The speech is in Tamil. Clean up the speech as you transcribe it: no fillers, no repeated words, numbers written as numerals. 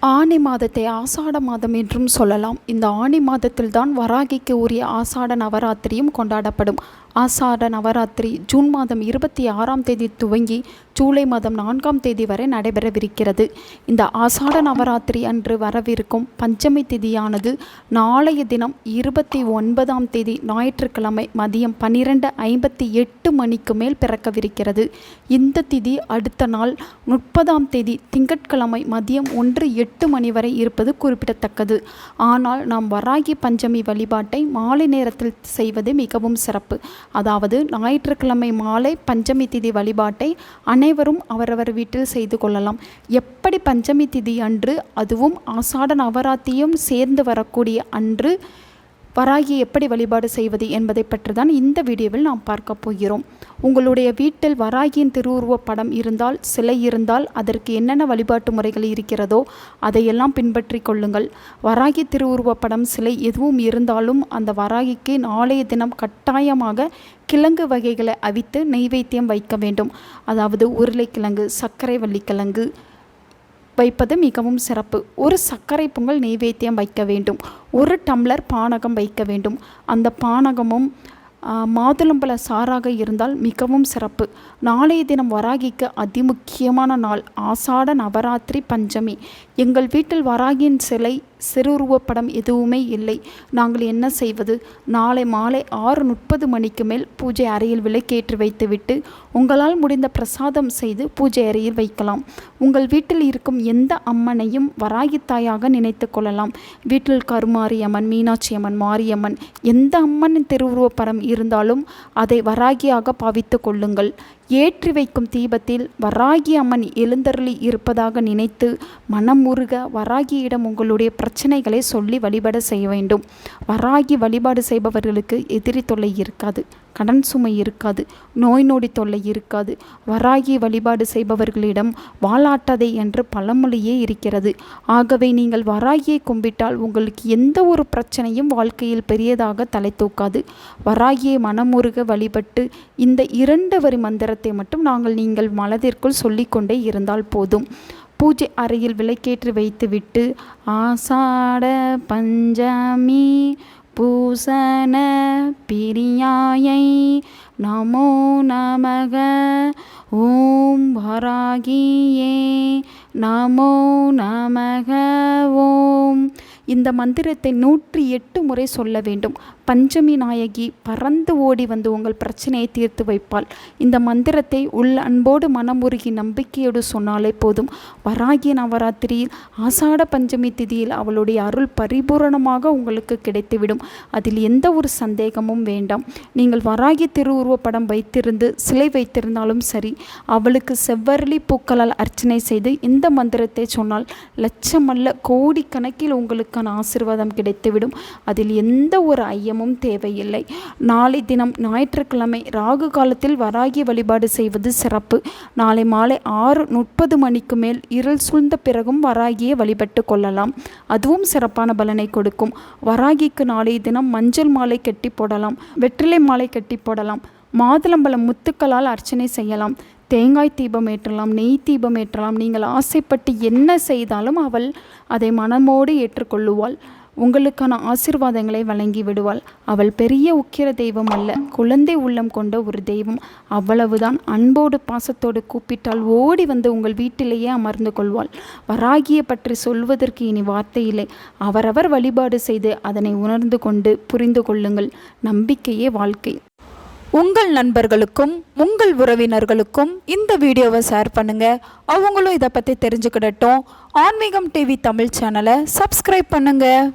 ஆனி மாதத்தை ஆசாட மாதம் என்றும் சொல்லலாம். இந்த ஆனி மாதத்தில்தான் வராகிக்கு உரிய ஆசாட நவராத்திரியும் கொண்டாடப்படும். ஆசாட நவராத்திரி ஜூன் மாதம் 26ஆம் தேதி துவங்கி ஜூலை மாதம் 4ஆம் தேதி வரை நடைபெறவிருக்கிறது. இந்த ஆசாட நவராத்திரி அன்று வரவிருக்கும் பஞ்சமி திதியானது நாளைய தினம் 29ஆம் தேதி ஞாயிற்றுக்கிழமை மதியம் 12:58 மணிக்கு மேல் பிறக்கவிருக்கிறது. இந்த திதி அடுத்த நாள் 30ஆம் தேதி திங்கட்கிழமை மதியம் 1:08 மணி வரை இருப்பது குறிப்பிடத்தக்கது. ஆனால் நாம் வராகி பஞ்சமி வழிபாட்டை மாலை நேரத்தில் செய்வது மிகவும் சிறப்பு. அதாவது ஞாயிற்றுக்கிழமை மாலை பஞ்சமி திதி வழிபாட்டை அனைவரும் அவரவர் வீட்டில் செய்து கொள்ளலாம். எப்படி பஞ்சமி திதி அன்று, அதுவும் ஆசாட நவராத்திரியும் சேர்ந்து வரக்கூடிய அன்று வராகி எப்படி வழிபாடு செய்வது என்பதை பற்றி தான் இந்த வீடியோவில் நாம் பார்க்க போகிறோம். உங்களுடைய வீட்டில் வராகியின் திருவுருவப் படம் இருந்தால், சிலை இருந்தால் அதற்கு என்னென்ன வழிபாட்டு முறைகள் இருக்கிறதோ அதையெல்லாம் பின்பற்றி கொள்ளுங்கள். வராகி திருவுருவப் படம், சிலை எதுவும் இருந்தாலும் அந்த வராகிக்கு நாளைய தினம் கட்டாயமாக கிழங்கு வகைகளை அவித்து நெய்வேத்தியம் வைக்க வேண்டும். அதாவது உருளைக்கிழங்கு, சர்க்கரை வள்ளிக்கிழங்கு வைப்பது மிகவும் சிறப்பு. ஒரு சர்க்கரை பொங்கல் நெய்வேத்தியம் வைக்க வேண்டும். 1 டம்ளர் பானகம் வைக்க வேண்டும். அந்த பானகமும் மாதுளம்பழ சாறாக இருந்தால் மிகவும் சிறப்பு. நாளைய தினம் வராகிக்கு அதிமுக்கியமான நாள் ஆசாட நவராத்திரி பஞ்சமி. எங்கள் வீட்டில் வராகியின் சிலை, சிறுவுருவப்படம் எதுவுமே இல்லை. நாங்கள் என்ன செய்வது? நாளை மாலை 6:30 மணிக்கு மேல் பூஜை அறையில் விளக்கேற்றி வைத்துவிட்டு உங்களால் முடிந்த பிரசாதம் செய்து பூஜை அறையில் வைக்கலாம். உங்கள் வீட்டில் இருக்கும் எந்த அம்மனையும் வராகி தாயாக நினைத்து கொள்ளலாம். வீட்டில் கருமாரியம்மன், மீனாட்சி அம்மன், மாரியம்மன், எந்த அம்மனின் திருவுருவப்படம் இருந்தாலும் அதை வராகியாக பாவித்து கொள்ளுங்கள். ஏற்றி வைக்கும் தீபத்தில் வராகி அம்மன் எழுந்தருளி இருப்பதாக நினைத்து மனம் உருக வராகியிடம் உங்களுடைய பிரச்சனைகளை சொல்லி வழிபாடு செய்ய வேண்டும். வராகி வழிபாடு செய்பவர்களுக்கு எதிரி தொல்லை இருக்காது, கடன் சுமை இருக்காது, நோய் நொடி தொல்லை இருக்காது. வராகி வழிபாடு செய்பவர்களிடம் வாலாட்டாதே என்று பழமொழியே இருக்கிறது. ஆகவே நீங்கள் வராகியை கும்பிட்டால் உங்களுக்கு எந்த ஒரு பிரச்சனையும் வாழ்க்கையில் பெரியதாக தலை தூக்காது. வராகியை மனமுருக வழிபட்டு இந்த 2 வரி மந்திரத்தை மட்டும் நீங்கள் மனதிற்குள் சொல்லிக்கொண்டே இருந்தால் போதும். பூஜை அறையில் விளக்கேற்றி வைத்துவிட்டு ஆசாட பஞ்சமி பூசண பிரியாயை நமோ நமக ஓம் வராகியே நமோ நமக ஓம் இந்த மந்திரத்தை 108 முறை சொல்ல வேண்டும். பஞ்சமி நாயகி பறந்து ஓடி வந்து உங்கள் பிரச்சனையை தீர்த்து வைப்பாள். இந்த மந்திரத்தை உள் அன்போடு மனமுருகி நம்பிக்கையோடு சொன்னாலே போதும். வராகி நவராத்திரியில் ஆசாட பஞ்சமி திதியில் அவளுடைய அருள் பரிபூரணமாக உங்களுக்கு கிடைத்துவிடும். அதில் எந்த ஒரு சந்தேகமும் வேண்டாம். நீங்கள் வராகி திருவுருவப்படம் வைத்திருந்து சிலை வைத்திருந்தாலும் சரி, அவளுக்கு செவ்வரளி பூக்களால் அர்ச்சனை செய்து இந்த மந்திரத்தை சொன்னால் லட்சமல்ல கோடிக்கணக்கில் உங்களுக்கான ஆசீர்வாதம் கிடைத்துவிடும். அதில் எந்த ஒரு ஐயமும் தேவையில்லை. நாளை தினம் ஞாயிற்றுக்கிழமை ராகு காலத்தில் வராகி வழிபாடு செய்வது சிறப்பு. நாளை மாலை 6:30 மணிக்கு மேல் இருள் சூழ்ந்த பிறகும் வராகியை வழிபட்டு கொள்ளலாம். அதுவும் சிறப்பான பலனை கொடுக்கும். வராகிக்கு நாளைய தினம் மஞ்சள் மாலை கட்டி போடலாம், வெற்றிலை மாலை கட்டி போடலாம், மாதுளம்பழம் முத்துக்களால் அர்ச்சனை செய்யலாம், தேங்காய் தீபம் ஏற்றலாம், நெய் தீபம் ஏற்றலாம். நீங்கள் ஆசைப்பட்டு என்ன செய்தாலும் அவள் அதை மனமோடு ஏற்றுக்கொள்ளுவாள். உங்களுக்கான ஆசீர்வாதங்களை வழங்கி விடுவாள். அவள் பெரிய உக்கிர தெய்வம் அல்ல, குழந்தை உள்ளம் கொண்ட ஒரு தெய்வம். அவ்வளவுதான். அன்போடு பாசத்தோடு கூப்பிட்டால் ஓடி வந்து உங்கள் வீட்டிலேயே அமர்ந்து கொள்வாள். வராகியை பற்றி சொல்வதற்கு இனி வார்த்தை இல்லை. அவரவர் வழிபாடு செய்து அதனை உணர்ந்து கொண்டு புரிந்து கொள்ளுங்கள். நம்பிக்கையே வாழ்க்கை. உங்கள் நண்பர்களுக்கும் உங்கள் உறவினர்களுக்கும் இந்த வீடியோவை ஷேர் பண்ணுங்கள். அவங்களும் இதை பற்றி தெரிஞ்சுக்கிடட்டும். ஆன்மீகம் டிவி தமிழ் சேனலை சப்ஸ்கிரைப் பண்ணுங்கள்.